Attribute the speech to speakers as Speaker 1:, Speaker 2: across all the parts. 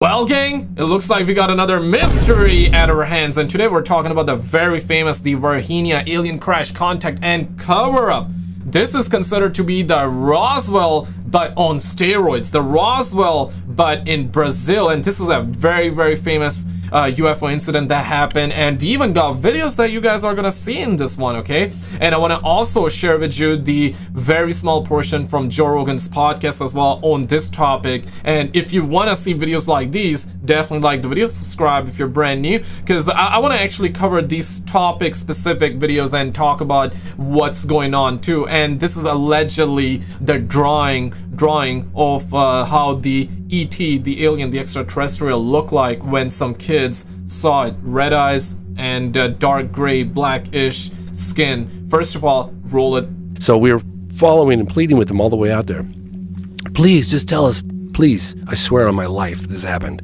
Speaker 1: Well, gang, it looks like we got another mystery at our hands, and today we're talking about the very famous the Varginha alien crash contact and cover-up. This is considered to be the Roswell, but on steroids. The Roswell, but in Brazil, and this is a very, very famous UFO incident that happened, and we even got videos that you guys are gonna see in this one, okay? And I want to also share with you the very small portion from Joe Rogan's podcast as well on this topic. And if you want to see videos like these, definitely like the video, subscribe if you're brand new, because I want to actually cover these topic specific videos and talk about what's going on too. And this is allegedly the drawing of how the ET, the alien, the extraterrestrial looked like when some kids saw it. Red eyes and dark gray, blackish skin. First of all, roll it.
Speaker 2: So we were following and pleading with him all the way out there. Please, just tell us, please. I swear on my life this happened.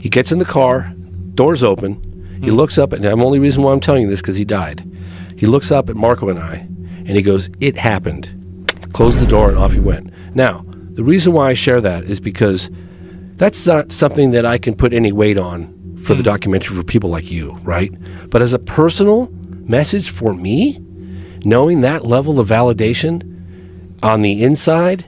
Speaker 2: He gets in the car, doors open. He looks up, and the only reason why I'm telling you this because he died. He looks up at Marco and I, and he goes, "It happened." Closed the door, and off he went. Now, the reason why I share that is because that's not something that I can put any weight on for the documentary for people like you, right? But as a personal message for me, knowing that level of validation on the inside,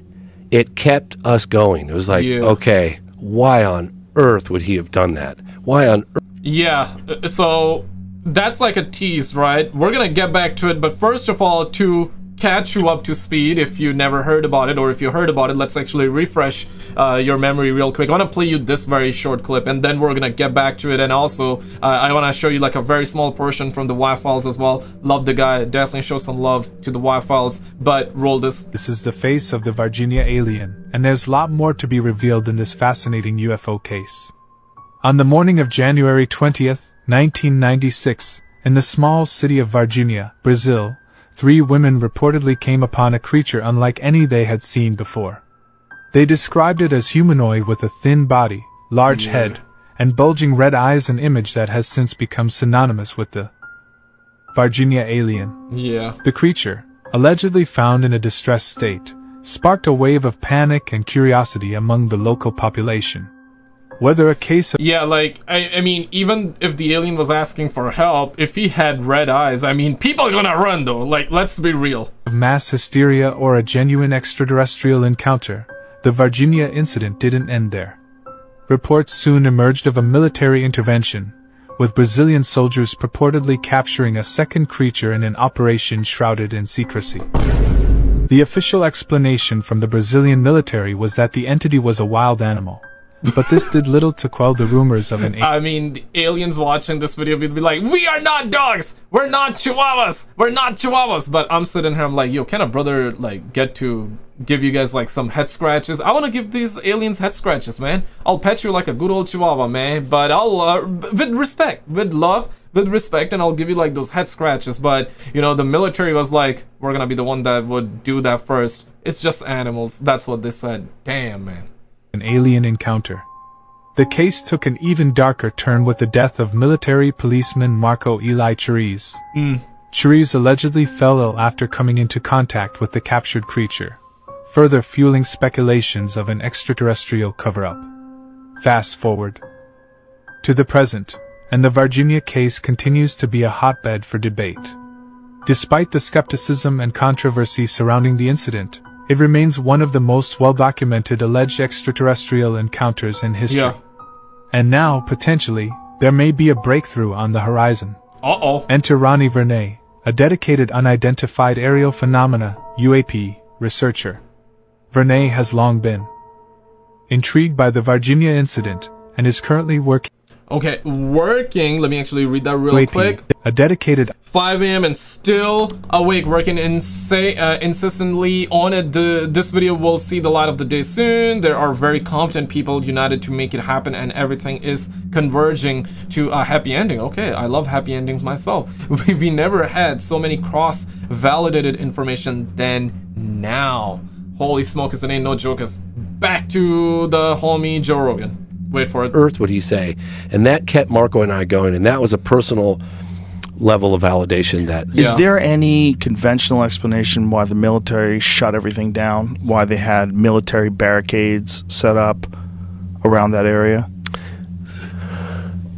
Speaker 2: it kept us going. It was like, okay, why on earth would he have done that? Why on earth?
Speaker 1: Yeah, so that's like a tease, right? We're gonna get back to it, but first of all, to catch you up to speed if you never heard about it, or if you heard about it, let's actually refresh your memory real quick. I want to play you this very short clip, and then we're gonna get back to it. And also I want to show you like a very small portion from the WAV files as well. Love the guy, definitely show some love to the WAV files, but roll this.
Speaker 3: This is the face of the Varginha alien, and there's a lot more to be revealed in this fascinating UFO case. On the morning of January 20th, 1996, in the small city of Varginha, Brazil, 3 women reportedly came upon a creature unlike any they had seen before. They described it as humanoid with a thin body, large head, and bulging red eyes, an image that has since become synonymous with the Varginha alien. The creature, allegedly found in a distressed state, sparked a wave of panic and curiosity among the local population. Whether a case of
Speaker 1: I mean, even if the alien was asking for help, if he had red eyes, I mean, people are gonna run though, like, let's be real.
Speaker 3: Mass hysteria or a genuine extraterrestrial encounter, the Varginha incident didn't end there. Reports soon emerged of a military intervention, with Brazilian soldiers purportedly capturing a second creature in an operation shrouded in secrecy. The official explanation from the Brazilian military was that the entity was a wild animal. But this did little to quell the rumors of an
Speaker 1: I mean, the aliens watching this video would be like, we are not dogs! We're not chihuahuas! We're not chihuahuas! But I'm sitting here, I'm like, yo, can a brother, like, get to give you guys, like, some head scratches? I want to give these aliens head scratches, man. I'll pet you like a good old chihuahua, man. But I'll, with respect, with love, with respect, and I'll give you, like, those head scratches. But, you know, the military was like, we're gonna be the one that would do that first. It's just animals. That's what they said. Damn, man.
Speaker 3: An alien encounter. The case took an even darker turn with the death of military policeman Marco Eli Chiriz. Chiriz allegedly fell ill after coming into contact with the captured creature, further fueling speculations of an extraterrestrial cover-up. Fast forward to the present, and the Varginha case continues to be a hotbed for debate. Despite the skepticism and controversy surrounding the incident, it remains one of the most well-documented alleged extraterrestrial encounters in history. And now, potentially, there may be a breakthrough on the horizon. Enter Ronnie Vernay, a dedicated unidentified aerial phenomena UAP researcher. Vernay has long been intrigued by the Varginha incident and is currently working.
Speaker 1: Okay, working. Let me actually read that real quick.
Speaker 3: A dedicated
Speaker 1: 5 a.m. and still awake, working insistently on it. This video will see the light of the day soon. There are very competent people united to make it happen, and everything is converging to a happy ending. Okay, I love happy endings myself. We never had so many cross-validated information than now. Holy smokers, it ain't no jokers. Back to the homie Joe Rogan. Wait for it.
Speaker 2: Earth would he say? And that kept Marco and I going, and that was a personal level of validation. That
Speaker 4: is there any conventional explanation why the military shut everything down, why they had military barricades set up around that area?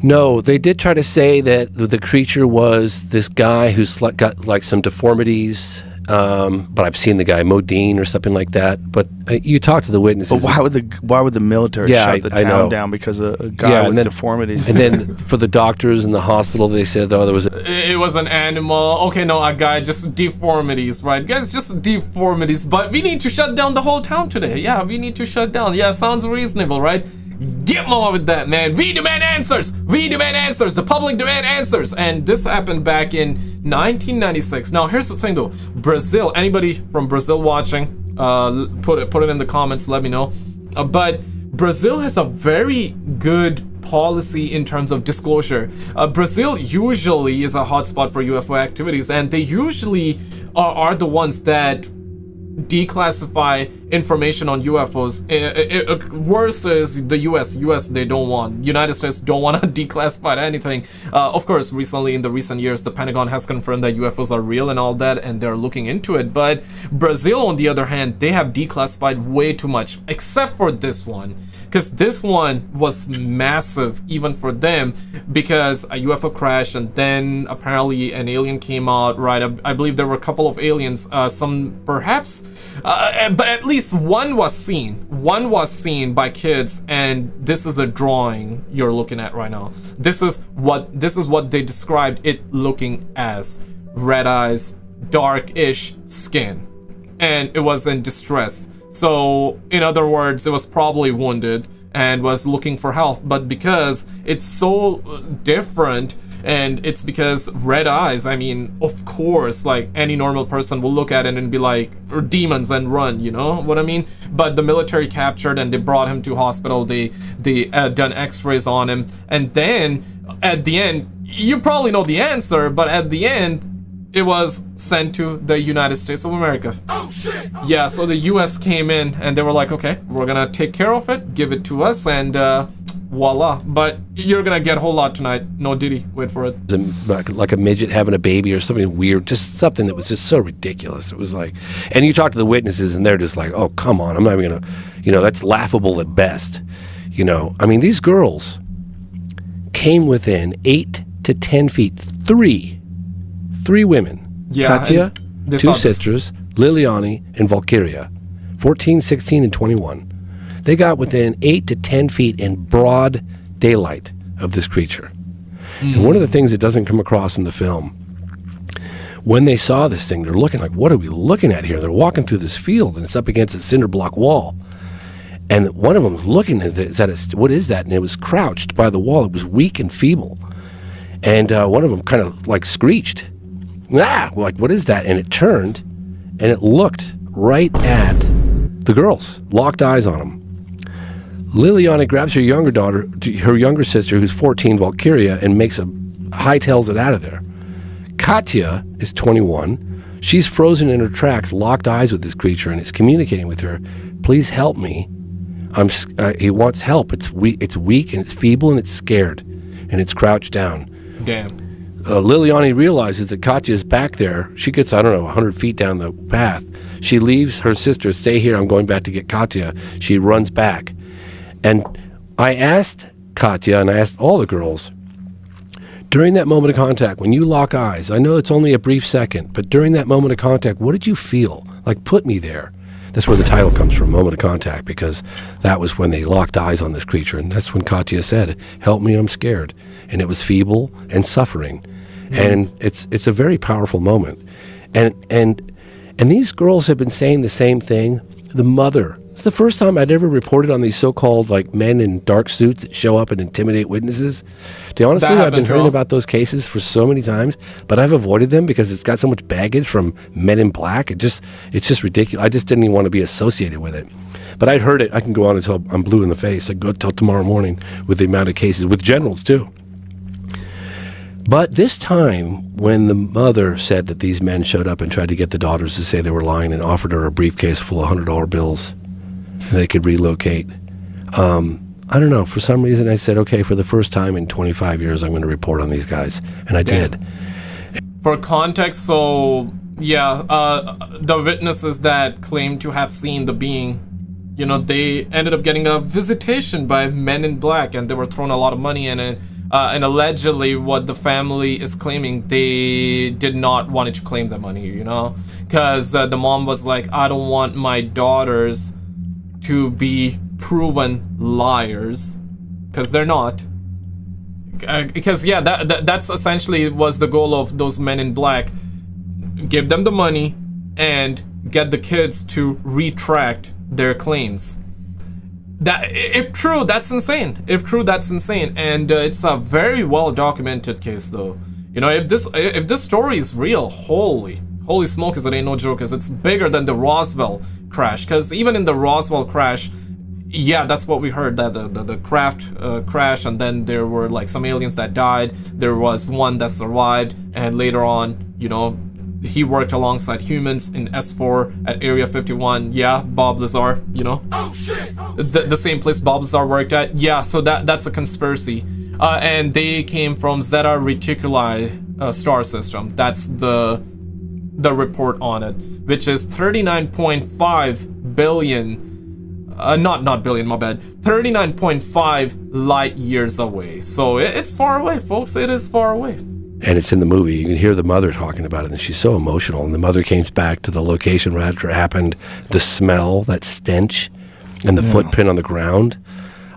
Speaker 2: No, they did try to say that the creature was this guy who's got like some deformities. But I've seen the guy Modine or something like that. But you talk to the witnesses.
Speaker 4: But why would the military shut the town down because of a guy with deformities?
Speaker 2: And then for the doctors in the hospital, they said, oh,
Speaker 1: it was an animal. Okay, no, a guy, just deformities, right? Guys, just deformities. But we need to shut down the whole town today. Yeah, we need to shut down. Yeah, sounds reasonable, right? Get on with that, man. We demand answers. We demand answers. The public demand answers. And this happened back in 1996. Now, here's the thing, though. Brazil. Anybody from Brazil watching? Put it in the comments. Let me know. But Brazil has a very good policy in terms of disclosure. Brazil usually is a hotspot for UFO activities, and they usually are the ones that declassify information on UFOs versus the US they don't want. United States don't want to declassify anything. Of course, recently in the recent years, the Pentagon has confirmed that UFOs are real and all that, and they're looking into it. But Brazil, on the other hand, they have declassified way too much, except for this one, because this one was massive even for them, because a UFO crashed and then apparently an alien came out, right? I believe there were a couple of aliens, some perhaps, but at least one was seen by kids, and this is a drawing you're looking at right now. This is what they described it looking as: red eyes, dark-ish skin, and it was in distress. So in other words, it was probably wounded and was looking for help. But because it's so different, and it's because red eyes, I mean, of course, like any normal person will look at it and be like, or demons, and run, you know what I mean? But the military captured and they brought him to hospital. They done x-rays on him, and then at the end, you probably know the answer, but at the end, it was sent to the United States of America. Oh, shit. Yeah, so the US came in and they were like, okay, we're gonna take care of it, give it to us, and voila. But you're gonna get a whole lot tonight. No Diddy, wait for it.
Speaker 2: Like a midget having a baby or something weird, just something that was just so ridiculous. It was like, and you talk to the witnesses and they're just like, oh, come on, I'm not even gonna, that's laughable at best. I mean, these girls came within 8 to 10 feet, three women, Katya, two sisters, Liliani, and Valkyria, 14, 16, and 21. They got within 8 to 10 feet in broad daylight of this creature. And one of the things that doesn't come across in the film, when they saw this thing, they're looking like, what are we looking at here? They're walking through this field, and it's up against a cinder block wall. And one of them was looking at it, what is that? And it was crouched by the wall. It was weak and feeble. And one of them kind of like screeched. Like, what is that? And it turned and it looked right at the girls, locked eyes on them. Liliana grabs her younger sister, who's 14, Valkyria, and hightails it out of there. Katya is 21. She's frozen in her tracks, locked eyes with this creature, and it's communicating with her. Please help me. He wants help. It's weak and it's feeble and it's scared, and it's crouched down.
Speaker 1: Damn.
Speaker 2: Liliani realizes that Katya is back there. She gets, 100 feet down the path. She leaves her sister, stay here, I'm going back to get Katya. She runs back. And I asked Katya, and I asked all the girls, during that moment of contact, when you lock eyes, I know it's only a brief second, but during that moment of contact, what did you feel? Like, put me there. That's where the title comes from, Moment of Contact, because that was when they locked eyes on this creature. And that's when Katya said, help me, I'm scared. And it was feeble and suffering. And it's a very powerful moment. And these girls have been saying the same thing. The mother, it's the first time I'd ever reported on these so-called like men in dark suits that show up and intimidate witnesses. To be honest with you, I've been hearing about those cases for so many times, but I've avoided them because it's got so much baggage from men in black. It's just ridiculous. I just didn't even want to be associated with it. But I'd heard it. I can go on until I'm blue in the face. I go till tomorrow morning with the amount of cases, with generals too. But this time, when the mother said that these men showed up and tried to get the daughters to say they were lying and offered her a briefcase full of $100 bills and they could relocate, I don't know, for some reason I said, okay, for the first time in 25 years, I'm going to report on these guys. And I did.
Speaker 1: For context, so, yeah, the witnesses that claim to have seen the being, they ended up getting a visitation by men in black, and they were thrown a lot of money, and And allegedly what the family is claiming, they did not want to claim the money, you know, because the mom was like, I don't want my daughters to be proven liars, because they're not. Because yeah, that's essentially was the goal of those men in black. Give them the money and get the kids to retract their claims. That, if true, that's insane. If true, that's insane. And it's a very well documented case, though. You know, if this story is real, holy smokes, it ain't no joke. It's bigger than the Roswell crash. Because even in the Roswell crash, yeah, that's what we heard, that the craft crash, and then there were like some aliens that died. There was one that survived, and later on, you know, he worked alongside humans in S4 at Area 51. Yeah, Bob Lazar, you know, the same place Bob Lazar worked at. Yeah, so that's a conspiracy, and they came from Zeta Reticuli star system. That's the report on it, which is 39.5 billion. Not billion, my bad. 39.5 light years away. So it's far away, folks. It is far away.
Speaker 2: And it's in the movie. You can hear the mother talking about it, and she's so emotional. And the mother came back to the location right after it happened. The smell, that stench, and the footprint on the ground.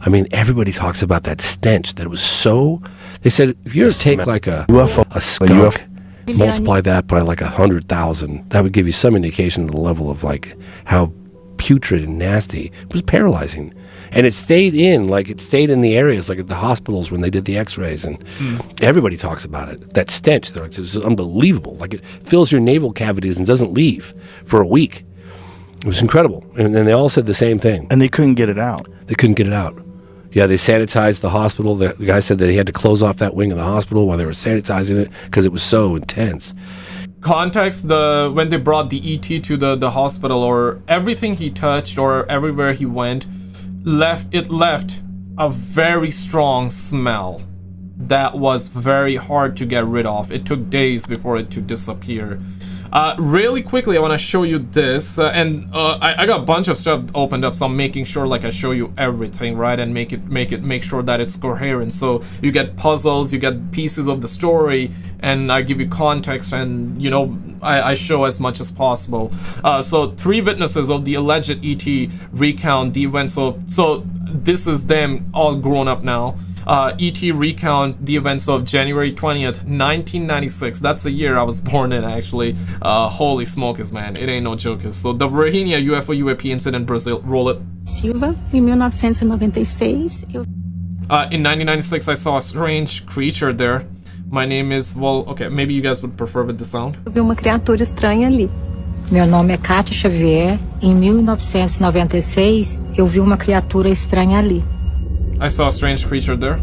Speaker 2: I mean, everybody talks about that stench. That it was so. They said if you were to take like a UFO, a skunk, multiply that by like 100,000, that would give you some indication of the level of like how putrid and nasty. It was paralyzing, and it stayed in the areas, like at the hospitals when they did the x-rays, and everybody talks about it. That stench, it was unbelievable. Like it fills your navel cavities and doesn't leave for a week. It was incredible. And then they all said the same thing,
Speaker 4: and they couldn't get it out.
Speaker 2: Yeah, they sanitized the hospital. The guy said that he had to close off that wing of the hospital while they were sanitizing it because it was so intense.
Speaker 1: Context, when they brought the ET to the hospital, or everything he touched or everywhere he went, left a very strong smell that was very hard to get rid of. It took days before it to disappear. Really quickly, I want to show you this, and I got a bunch of stuff opened up, so I'm making sure like I show you everything, right, and make sure that it's coherent. So you get puzzles, you get pieces of the story, and I give you context, and you know, I show as much as possible. So 3 witnesses of the alleged ET recount the events. So this is them all grown up now. ET recount the events of January 20th, 1996. That's the year I was born in, actually. Holy smokers, man. It ain't no jokers. So the Varginha UFO UAP incident in Brazil. Roll it.
Speaker 5: Silva, em 1996.
Speaker 1: In 1996, I saw a strange creature there. My name is, well, okay, maybe you guys would prefer with the sound.
Speaker 5: Eu vi uma criatura estranha ali.
Speaker 6: Meu nome é Kátia Xavier. Em 1996, eu vi uma criatura estranha ali.
Speaker 1: I saw a strange creature there.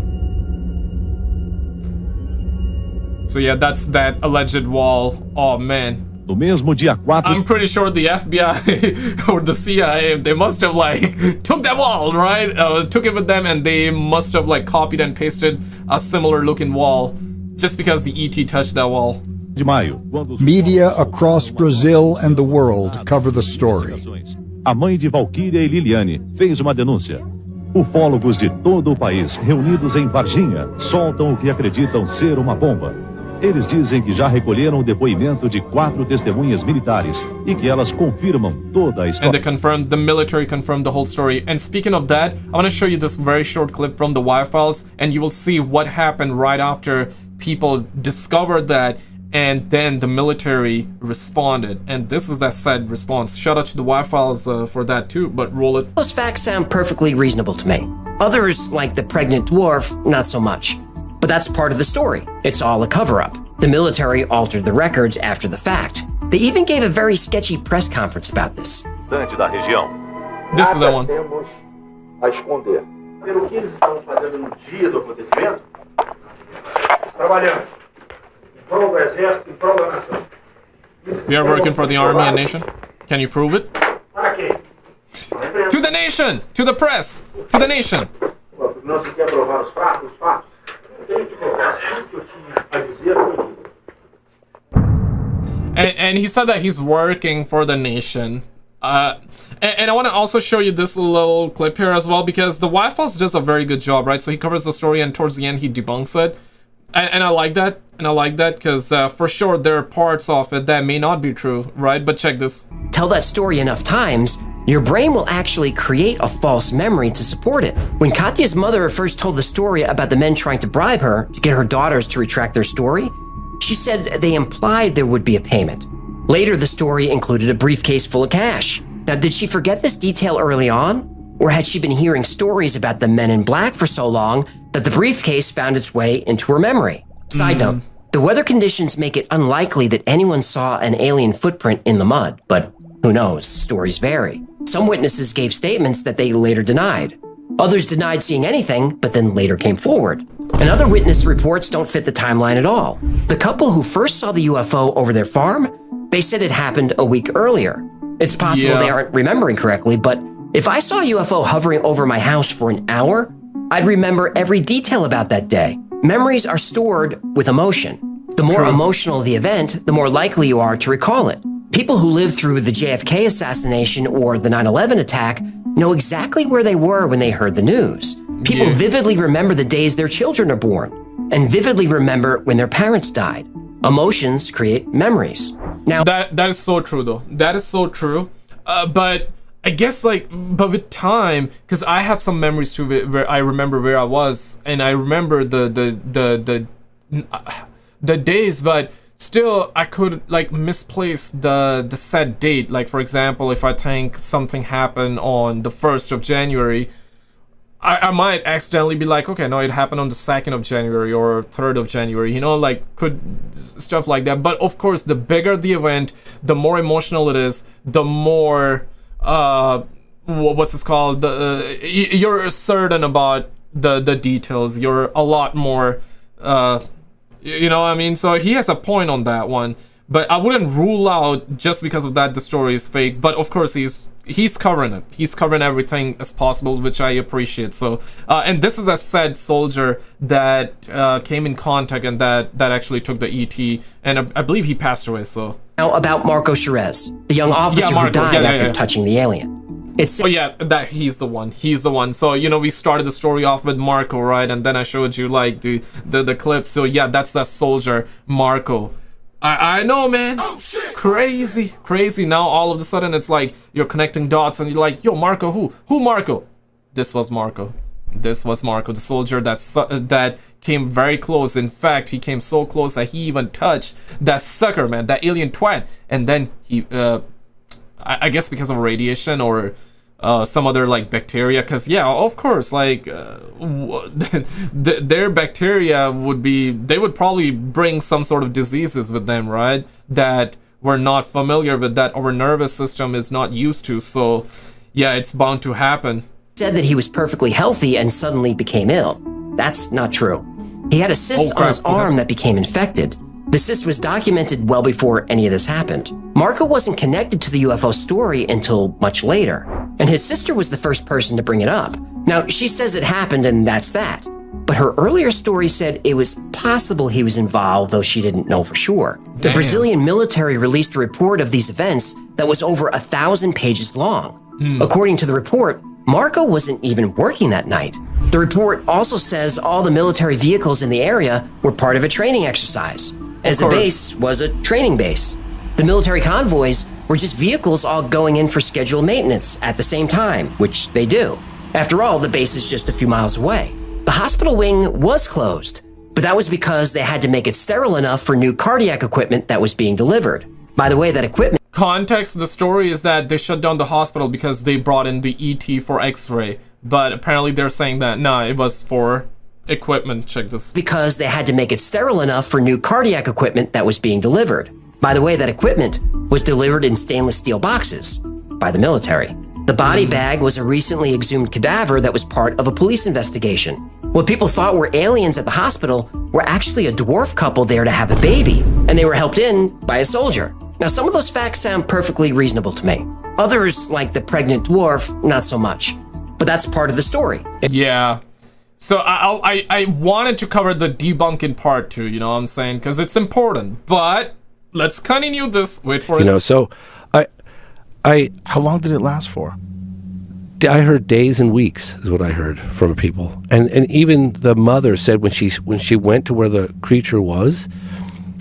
Speaker 1: So yeah, that's that alleged wall. Oh man.
Speaker 7: No mesmo dia 4.
Speaker 1: I'm pretty sure the FBI or the CIA, they must have like took that wall, right? Took it with them, and they must have like copied and pasted a similar looking wall just because the ET touched that wall.
Speaker 7: De maio,
Speaker 8: media across Brazil and the world cover the story.
Speaker 7: A mãe de Valquíria e Liliane fez uma denúncia. Ufólogos de todo o país, reunidos em Varginha, soltam o que acreditam ser uma bomba. Eles dizem que já recolheram o depoimento de 4 testemunhas militares e que elas confirmam toda a história.
Speaker 1: And the military confirmed the whole story. And speaking of that, I want to show you this very short clip from the Wire Files, and you will see what happened right after people discovered that, and then the military responded. And this is that said response. Shout out to the Wire Files for that too, but roll it.
Speaker 9: Those facts sound perfectly reasonable to me. Others, like the pregnant dwarf, not so much. But that's part of the story. It's all a cover-up. The military altered the records after the fact. They even gave a very sketchy press conference about this.
Speaker 7: Da região.
Speaker 1: This is the one.
Speaker 10: Temos a esconder. Pelo que eles estavam fazendo no dia do acontecimento, trabalhando em prol do exército, em prol da nação.
Speaker 1: We are working for the army and nation. Can you prove it?
Speaker 10: Para quem?
Speaker 1: To the nation! To the press! To the nation!
Speaker 10: Não se quer provar os fatos. And
Speaker 1: he said that he's working for the nation. And I want to also show you this little clip here as well, because the Y-Files does a very good job, right? So he covers the story and towards the end he debunks it. And I like that. And I like that because for sure there are parts of it that may not be true, right? But check this.
Speaker 9: Tell that story enough times, your brain will actually create a false memory to support it. When Katya's mother first told the story about the men trying to bribe her to get her daughters to retract their story, she said they implied there would be a payment. Later, the story included a briefcase full of cash. Now, did she forget this detail early on? Or had she been hearing stories about the men in black for so long that the briefcase found its way into her memory? Side note, the weather conditions make it unlikely that anyone saw an alien footprint in the mud, but who knows, stories vary. Some witnesses gave statements that they later denied. Others denied seeing anything, but then later came forward. And other witness reports don't fit the timeline at all. The couple who first saw the UFO over their farm, they said it happened a week earlier. It's possible they aren't remembering correctly, but if I saw a UFO hovering over my house for an hour, I'd remember every detail about that day. Memories are stored with emotion. The more emotional the event, the more likely you are to recall it. People who lived through the JFK assassination or the 9/11 attack know exactly where they were when they heard the news. People vividly remember the days their children are born and vividly remember when their parents died. Emotions create memories. Now,
Speaker 1: that is so true, though. That is so true. But I guess, like, but with time, because I have some memories too where I remember where I was, and I remember the days, but still I could like misplace the set date. Like, for example, if I think something happened on the 1st of January, I might accidentally be like, okay, no, it happened on the 2nd of January or 3rd of January, you know, like stuff like that. But of course, the bigger the event, the more emotional it is, the more what's this called, you're certain about the details. You're a lot more you know what I mean? So he has a point on that one, but I wouldn't rule out just because of that the story is fake. But of course he's covering it. He's covering everything as possible, which I appreciate. So and this is a said soldier that came in contact and that actually took the ET, and I believe he passed away. So
Speaker 9: now about Marco Cherez, the young officer who died after touching the alien.
Speaker 1: Oh yeah, that he's the one. He's the one. So you know, we started the story off with Marco, right? And then I showed you like the clip. So yeah, that's that soldier Marco. I know, man. Oh, shit. Crazy. Now all of a sudden it's like you're connecting dots and you're like, yo, Marco, who Marco? This was Marco. The soldier that came very close. In fact, he came so close that he even touched that sucker, man, that alien twat. And then he, I guess because of radiation or some other like bacteria, because yeah, of course, like their bacteria they would probably bring some sort of diseases with them, right, that we're not familiar with, that our nervous system is not used to. So yeah, it's bound to happen.
Speaker 9: Said that he was perfectly healthy and suddenly became ill. That's not true. He had a cyst on his arm that became infected. The cyst was documented well before any of this happened. Marco wasn't connected to the UFO story until much later, and his sister was the first person to bring it up. Now, she says it happened and that's that. But her earlier story said it was possible he was involved, though she didn't know for sure. The Brazilian military released a report of these events that was over 1,000 pages long. According to the report, Marco wasn't even working that night. The report also says all the military vehicles in the area were part of a training exercise, as the base was a training base. The military convoys were just vehicles all going in for scheduled maintenance at the same time, which they do. After all, the base is just a few miles away. The hospital wing was closed, but that was because they had to make it sterile enough for new cardiac equipment that was being delivered. By the way, that equipment...
Speaker 1: Context of the story is that they shut down the hospital because they brought in the ET for X-ray, but apparently they're saying that, nah, it was for equipment. Check this.
Speaker 9: Because they had to make it sterile enough for new cardiac equipment that was being delivered. By the way, that equipment was delivered in stainless steel boxes by the military. The body bag was a recently exhumed cadaver that was part of a police investigation. What people thought were aliens at the hospital were actually a dwarf couple there to have a baby, and they were helped in by a soldier. Now, some of those facts sound perfectly reasonable to me. Others, like the pregnant dwarf, not so much. But that's part of the story.
Speaker 1: Yeah. So I wanted to cover the debunking part too, you know what I'm saying? Because it's important. But let's continue this. Wait for it.
Speaker 2: You know, so
Speaker 4: How long did it last for?
Speaker 2: I heard days and weeks is what I heard from people, and even the mother said when she went to where the creature was,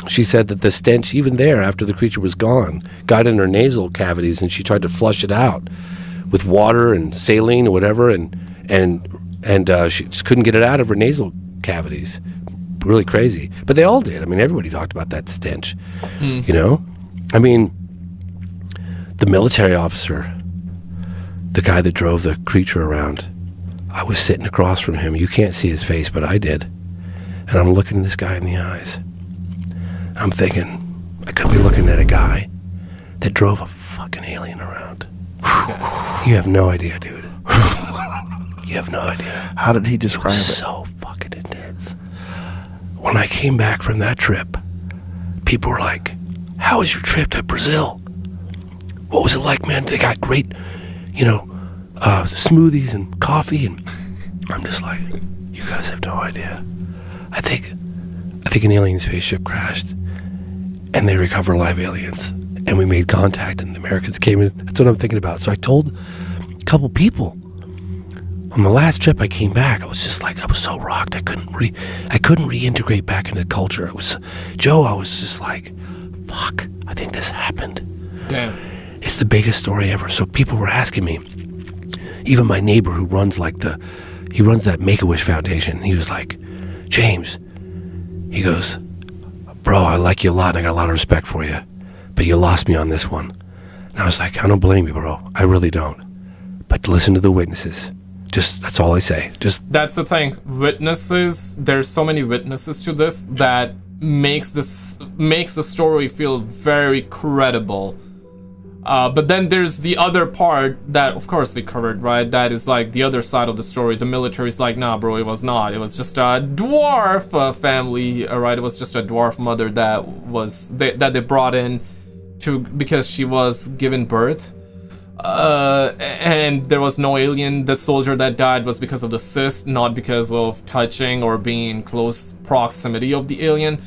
Speaker 2: she said that the stench even there after the creature was gone got in her nasal cavities, and she tried to flush it out with water and saline or whatever, and she just couldn't get it out of her nasal cavities. Really crazy, but they all did. I mean, everybody talked about that stench. You know, I mean, the military officer, the guy that drove the creature around, I was sitting across from him. You can't see his face, but I did. And I'm looking this guy in the eyes. I'm thinking, I could be looking at a guy that drove a fucking alien around. You have no idea, dude. You have no idea.
Speaker 4: How did he describe it?
Speaker 2: So fucking intense. When I came back from that trip, people were like, how was your trip to Brazil? What was it like, man? They got great, smoothies and coffee, and I'm just like, you guys have no idea. I think an alien spaceship crashed, and they recovered live aliens, and we made contact, and the Americans came in. That's what I'm thinking about. So I told a couple people. On the last trip I came back, I was just like, I was so rocked. I couldn't reintegrate back into the culture. I was just like, fuck, I think this happened.
Speaker 1: Damn.
Speaker 2: It's the biggest story ever. So people were asking me, even my neighbor who runs he runs that Make-A-Wish Foundation. He was like, James, he goes, bro, I like you a lot and I got a lot of respect for you, but you lost me on this one. And I was like, I don't blame you, bro. I really don't. But listen to the witnesses. Just, that's all I say. Just
Speaker 1: that's the thing. Witnesses, there's so many witnesses to this that makes the story feel very credible. But then there's the other part that, of course, we covered, right? That is like the other side of the story. The military's like, nah, bro, it was not. It was just a dwarf family, right? It was just a dwarf mother that they brought in because she was given birth. And there was no alien. The soldier that died was because of the cyst, not because of touching or being in close proximity of the alien.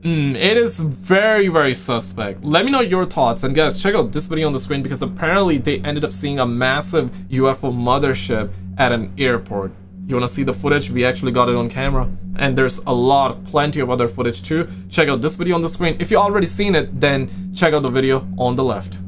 Speaker 1: It is very, very suspect. Let me know your thoughts, and guys, check out this video on the screen because apparently they ended up seeing a massive UFO mothership at an airport. You want to see the footage? We actually got it on camera, and there's plenty of other footage too. Check out this video on the screen. If you already seen it, then check out the video on the left.